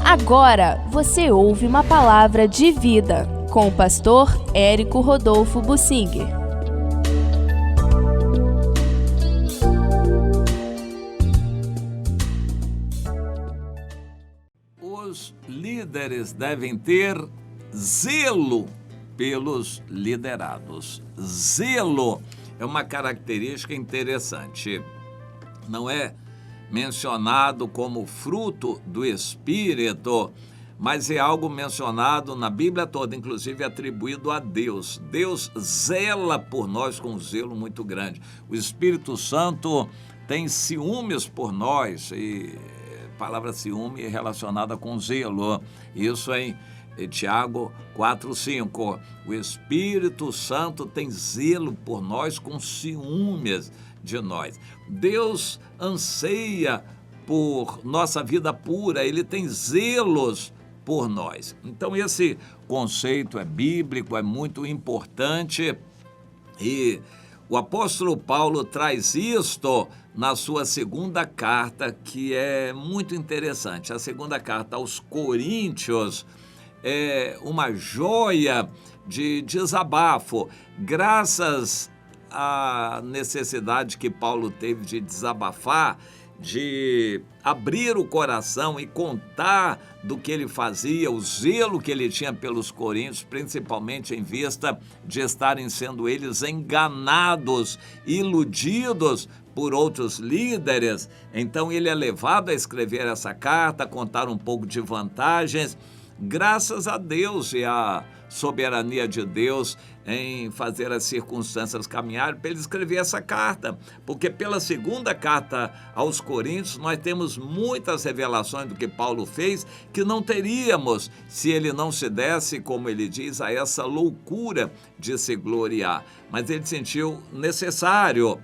Agora você ouve uma palavra de vida com o pastor Érico Rodolfo Bussinger. Os líderes devem ter zelo pelos liderados. Zelo é uma característica interessante. Não é mencionado como fruto do Espírito, mas é algo mencionado na Bíblia toda, inclusive atribuído a Deus. Deus zela por nós com um zelo muito grande. O Espírito Santo tem ciúmes por nós, e a palavra ciúme é relacionada com zelo. Isso em Tiago 4:5. O Espírito Santo tem zelo por nós com ciúmes de nós. Deus anseia por nossa vida pura, Ele tem zelos por nós. Então esse conceito é bíblico, é muito importante, e o apóstolo Paulo traz isto na sua segunda carta, que é muito interessante. A segunda carta aos Coríntios é uma joia de desabafo. Graças à necessidade que Paulo teve de desabafar, de abrir o coração e contar do que ele fazia, o zelo que ele tinha pelos coríntios, principalmente em vista de estarem sendo eles enganados, iludidos por outros líderes. Então ele é levado a escrever essa carta, contar um pouco de vantagens, graças a Deus e à soberania de Deus em fazer as circunstâncias caminharem para ele escrever essa carta, porque pela segunda carta aos Coríntios nós temos muitas revelações do que Paulo fez que não teríamos se ele não se desse, como ele diz, a essa loucura de se gloriar, mas ele sentiu necessário.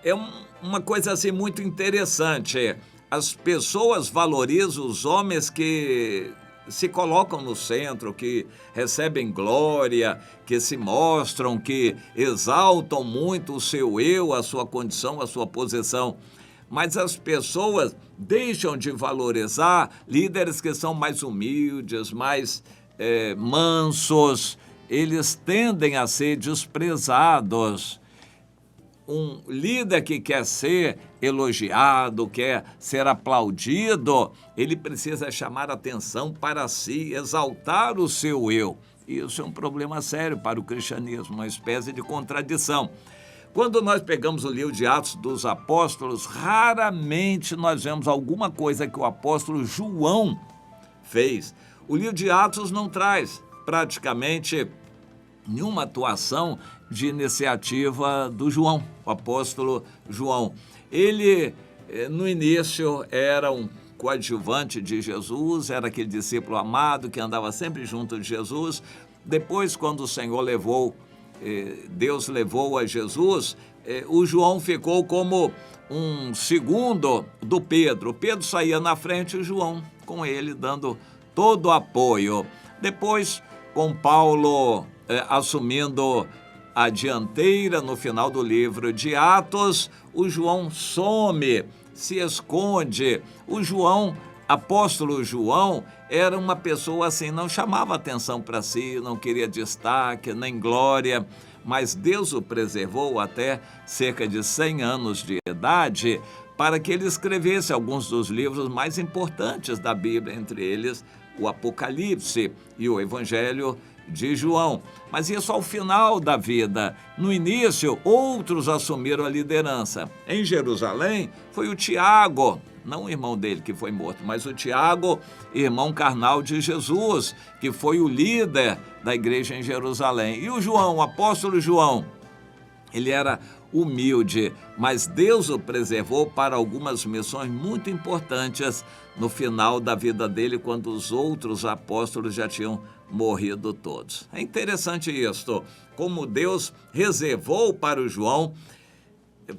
É uma coisa assim muito interessante. As pessoas valorizam os homens que se colocam no centro, que recebem glória, que se mostram, que exaltam muito o seu eu, a sua condição, a sua posição. Mas as pessoas deixam de valorizar líderes que são mais humildes, mais mansos. Eles tendem a ser desprezados. Um líder que quer ser elogiado, quer ser aplaudido, ele precisa chamar atenção para si, exaltar o seu eu. Isso é um problema sério para o cristianismo, uma espécie de contradição. Quando nós pegamos o livro de Atos dos Apóstolos, raramente nós vemos alguma coisa que o apóstolo João fez. O livro de Atos não traz praticamente nenhuma atuação de iniciativa do João, o apóstolo João. Ele, no início, era um coadjuvante de Jesus, era aquele discípulo amado que andava sempre junto de Jesus. Depois, quando o Senhor Deus levou a Jesus, o João ficou como um segundo do Pedro. O Pedro saía na frente e o João com ele, dando todo o apoio. Depois, com Paulo assumindo a dianteira no final do livro de Atos, o João some, se esconde. O João, apóstolo João, era uma pessoa assim, não chamava atenção para si, não queria destaque, nem glória, mas Deus o preservou até cerca de 100 anos de idade para que ele escrevesse alguns dos livros mais importantes da Bíblia, entre eles o Apocalipse e o Evangelho de João. Mas isso ao final da vida. No início, outros assumiram a liderança. Em Jerusalém, foi o Tiago, não o irmão dele que foi morto, mas o Tiago, irmão carnal de Jesus, que foi o líder da igreja em Jerusalém. E o João, o apóstolo João, ele era humilde, mas Deus o preservou para algumas missões muito importantes no final da vida dele, quando os outros apóstolos já tinham morrido todos. É interessante isso, como Deus reservou para o João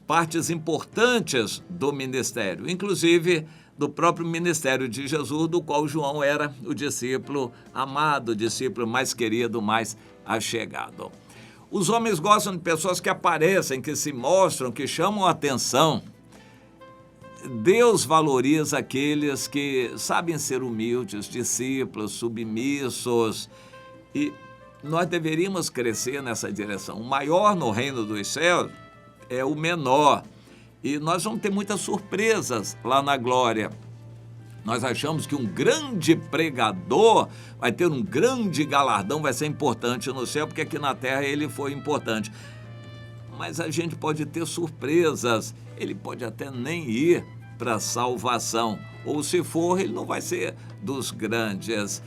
partes importantes do ministério, inclusive do próprio ministério de Jesus, do qual João era o discípulo amado, o discípulo mais querido, mais achegado. Os homens gostam de pessoas que aparecem, que se mostram, que chamam a atenção. Deus valoriza aqueles que sabem ser humildes, discípulos, submissos, e nós deveríamos crescer nessa direção. O maior no reino dos céus é o menor, e nós vamos ter muitas surpresas lá na glória. Nós achamos que um grande pregador vai ter um grande galardão, vai ser importante no céu, porque aqui na terra ele foi importante. Mas a gente pode ter surpresas, ele pode até nem ir para a salvação, ou se for, ele não vai ser dos grandes.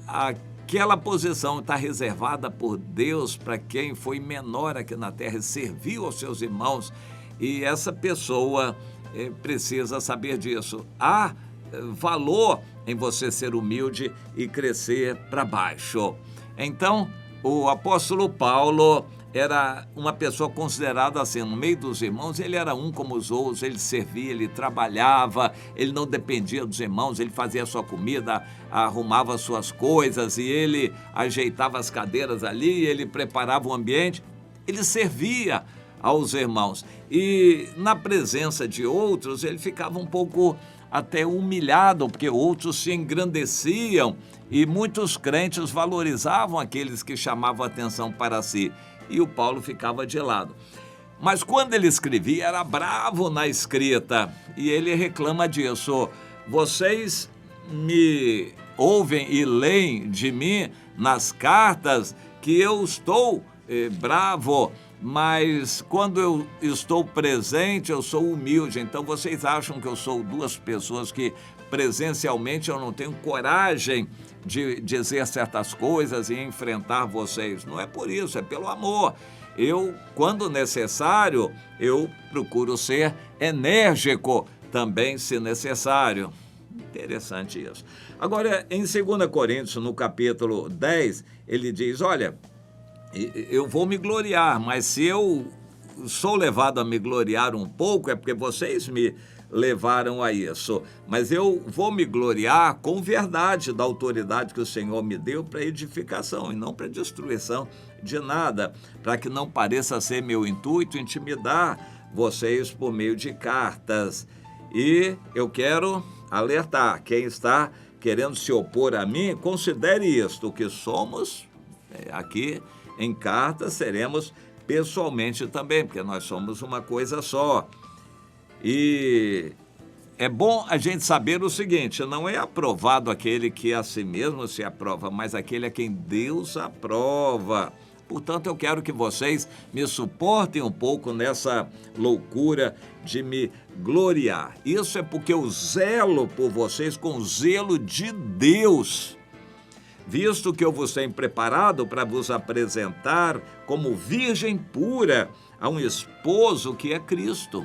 Aquela posição está reservada por Deus para quem foi menor aqui na terra e serviu aos seus irmãos, e essa pessoa precisa saber disso. Há valor em você ser humilde e crescer para baixo. Então, o apóstolo Paulo era uma pessoa considerada assim, no meio dos irmãos, ele era um como os outros, ele servia, ele trabalhava, ele não dependia dos irmãos, ele fazia a sua comida, arrumava as suas coisas, e ele ajeitava as cadeiras ali, ele preparava o ambiente, ele servia aos irmãos. E na presença de outros, ele ficava um pouco até humilhado, porque outros se engrandeciam, e muitos crentes valorizavam aqueles que chamavam atenção para si, e o Paulo ficava de lado. Mas quando ele escrevia, era bravo na escrita, e ele reclama disso. Vocês me ouvem e leem de mim nas cartas que eu estou bravo, mas quando eu estou presente, eu sou humilde. Então vocês acham que eu sou duas pessoas que presencialmente eu não tenho coragem de dizer certas coisas e enfrentar vocês. Não é por isso, é pelo amor. Eu, quando necessário, eu procuro ser enérgico também, se necessário. Interessante isso. Agora, em 2 Coríntios, no capítulo 10, ele diz, olha, eu vou me gloriar, mas se eu sou levado a me gloriar um pouco, é porque vocês me levaram a isso. Mas eu vou me gloriar com verdade da autoridade que o Senhor me deu para edificação e não para destruição de nada, para que não pareça ser meu intuito intimidar vocês por meio de cartas. E eu quero alertar, quem está querendo se opor a mim, considere isto, que somos aqui em cartas, seremos pessoalmente também, porque nós somos uma coisa só. E é bom a gente saber o seguinte, não é aprovado aquele que a si mesmo se aprova, mas aquele a quem Deus aprova. Portanto, eu quero que vocês me suportem um pouco nessa loucura de me gloriar. Isso é porque eu zelo por vocês com zelo de Deus, visto que eu vos tenho preparado para vos apresentar como virgem pura a um esposo que é Cristo.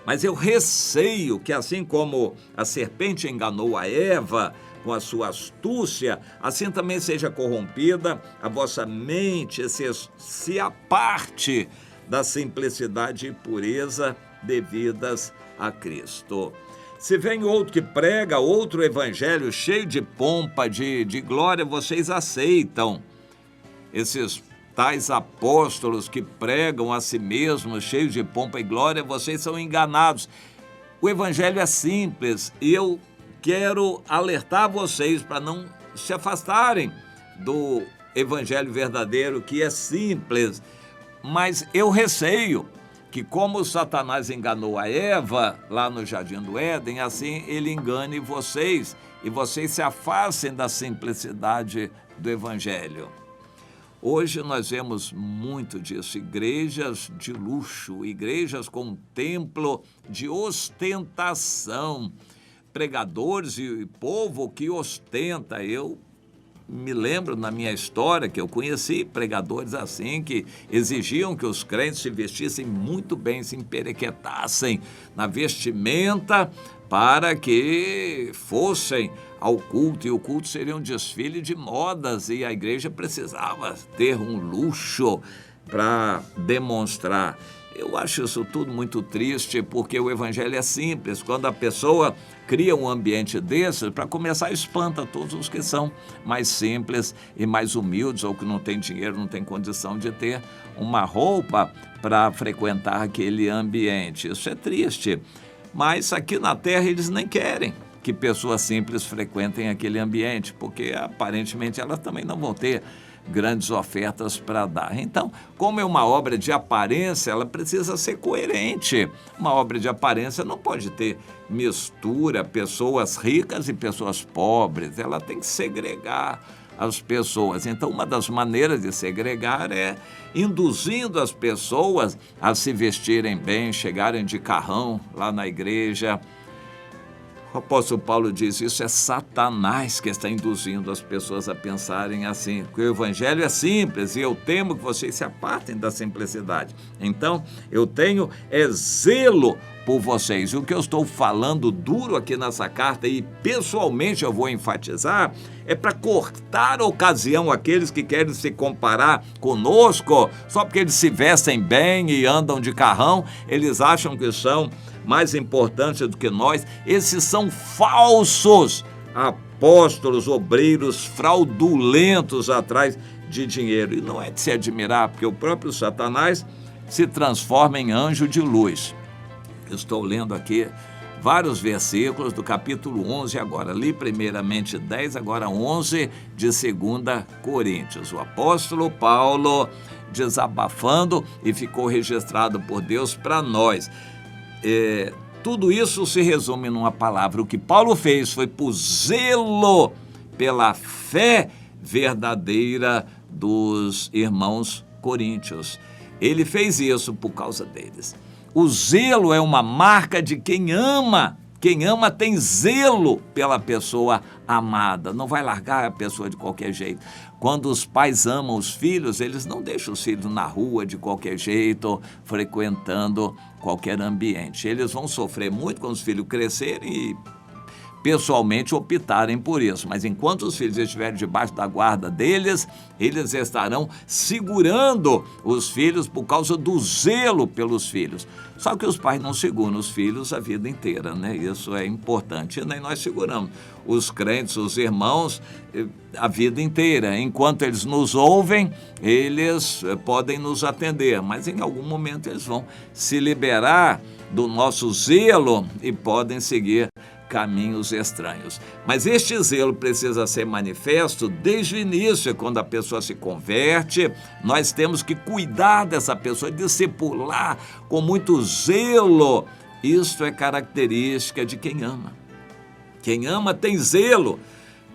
Mas eu receio que, assim como a serpente enganou a Eva com a sua astúcia, assim também seja corrompida a vossa mente, se aparte da simplicidade e pureza devidas a Cristo. Se vem outro que prega outro evangelho cheio de pompa, de glória, vocês aceitam. Esses tais apóstolos que pregam a si mesmos, cheios de pompa e glória, vocês são enganados. O evangelho é simples e eu quero alertar vocês para não se afastarem do evangelho verdadeiro, que é simples. Mas eu receio que, como Satanás enganou a Eva lá no Jardim do Éden, assim ele engane vocês e vocês se afastem da simplicidade do evangelho. Hoje nós vemos muito disso, igrejas de luxo, igrejas com um templo de ostentação, pregadores e povo que ostenta. Eu me lembro na minha história que eu conheci pregadores assim, que exigiam que os crentes se vestissem muito bem, se emperequetassem na vestimenta para que fossem ao culto, e o culto seria um desfile de modas, e a igreja precisava ter um luxo para demonstrar. Eu acho isso tudo muito triste, porque o evangelho é simples. Quando a pessoa cria um ambiente desse, para começar, espanta todos os que são mais simples e mais humildes, ou que não tem dinheiro, não tem condição de ter uma roupa para frequentar aquele ambiente. Isso é triste. Mas aqui na terra eles nem querem que pessoas simples frequentem aquele ambiente, porque aparentemente elas também não vão ter grandes ofertas para dar. Então, como é uma obra de aparência, ela precisa ser coerente. Uma obra de aparência não pode ter mistura, pessoas ricas e pessoas pobres. Ela tem que segregar as pessoas. Então, uma das maneiras de segregar é induzindo as pessoas a se vestirem bem, chegarem de carrão lá na igreja. O apóstolo Paulo diz, isso é Satanás que está induzindo as pessoas a pensarem assim, que o evangelho é simples e eu temo que vocês se apartem da simplicidade. Então, eu tenho zelo por vocês. E o que eu estou falando duro aqui nessa carta e pessoalmente eu vou enfatizar é para cortar a ocasião àqueles que querem se comparar conosco, só porque eles se vestem bem e andam de carrão, eles acham que são mais importantes do que nós. Esses são falsos apóstolos, obreiros fraudulentos atrás de dinheiro. E não é de se admirar, porque o próprio Satanás se transforma em anjo de luz. Eu estou lendo aqui vários versículos do capítulo 11 agora. Li primeiramente 10, agora 11 de 2 Coríntios. O apóstolo Paulo desabafando e ficou registrado por Deus para nós. Tudo isso se resume numa palavra. O que Paulo fez foi por zelo pela fé verdadeira dos irmãos coríntios. Ele fez isso por causa deles. O zelo é uma marca de quem ama. Quem ama tem zelo pela pessoa amada. Não vai largar a pessoa de qualquer jeito. Quando os pais amam os filhos, eles não deixam os filhos na rua de qualquer jeito, frequentando qualquer ambiente. Eles vão sofrer muito quando os filhos crescerem e pessoalmente optarem por isso. Mas enquanto os filhos estiverem debaixo da guarda deles, eles estarão segurando os filhos por causa do zelo pelos filhos. Só que os pais não seguram os filhos a vida inteira, né? Isso é importante. E nem nós seguramos os crentes, os irmãos, a vida inteira. Enquanto eles nos ouvem, eles podem nos atender, mas em algum momento eles vão se liberar do nosso zelo e podem seguir caminhos estranhos. Mas este zelo precisa ser manifesto desde o início, quando a pessoa se converte. Nós temos que cuidar dessa pessoa, discipular com muito zelo. Isto é característica de quem ama. Quem ama tem zelo.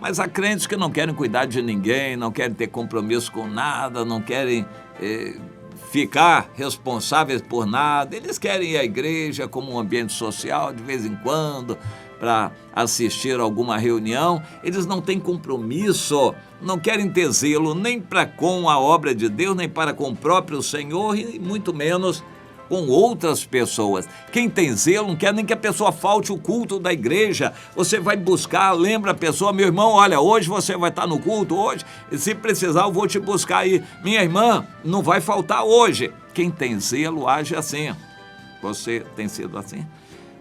Mas há crentes que não querem cuidar de ninguém, não querem ter compromisso com nada, não querem ficar responsáveis por nada. Eles querem ir à igreja como um ambiente social de vez em quando, para assistir a alguma reunião. Eles não têm compromisso, não querem ter zelo nem para com a obra de Deus, nem para com o próprio Senhor e muito menos com outras pessoas. Quem tem zelo não quer nem que a pessoa falte o culto da igreja. Você vai buscar, lembra a pessoa, meu irmão, olha, hoje você vai estar no culto, hoje, se precisar eu vou te buscar aí. Minha irmã, não vai faltar hoje. Quem tem zelo age assim. Você tem sido assim?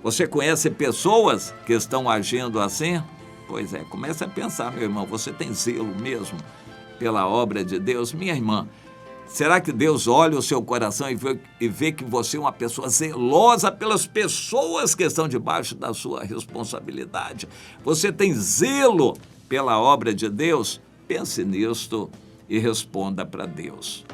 Você conhece pessoas que estão agindo assim? Pois é, comece a pensar, meu irmão, você tem zelo mesmo pela obra de Deus? Minha irmã, será que Deus olha o seu coração e vê que você é uma pessoa zelosa pelas pessoas que estão debaixo da sua responsabilidade? Você tem zelo pela obra de Deus? Pense nisto e responda para Deus.